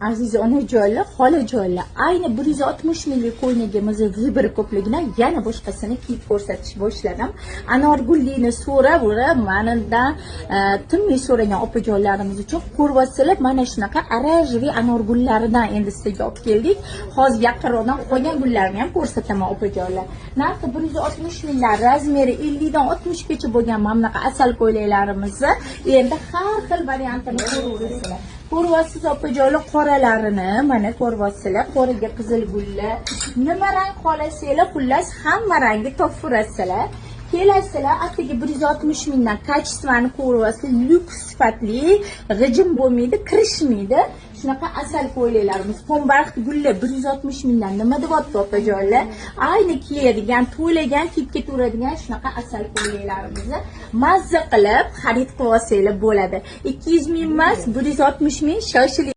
Aziz onajonlar, xolajonlar, ayni 160 minglik ko'ylagimizni vibri ko'pligidan yana boshqasini kiyib ko'rsatish boshladim. Anorgullikni so'rab, mendan tinmay so'ragan opajonlarimiz uchun ko'rvasilib mana shunaqa oranjli anorgullaridan endi sizga olib keldik. Hozir yaqinroqdan qolgan gullarni ham ko'rsataman opajonlar. Narxi 160 minglar, razmeri 50 dan 60 gacha bo'lgan mana bunaqa asal ko'ylaklarimizni endi har xil variantini ko'raverasizlar. Ko'rvasiz opajonlar, qoralarini mana ko'rvasizlar, qo'riga qizil gullar, nima rang xohlasanglar, xullas hamma rangni topib-ko'rasizlar. Kelasizlar, atigi 160 mingdan kачествоni ko'rvasiz, lyuks sifatli, g'ijim bo'lmaydi, kirishmaydi. Shunaqa asal ko'ylaklarimiz, qumbarxt gullar 160 mingdan nima deyapti opajonlar? Ayni kiyadigan, to'ylagan, kiyib ketaveradigan shunaqa asal ko'ylaklarimizni mazza qilib xarid qilib olsanglar bo'ladi. 200 ming emas, 160 ming, shoshiling.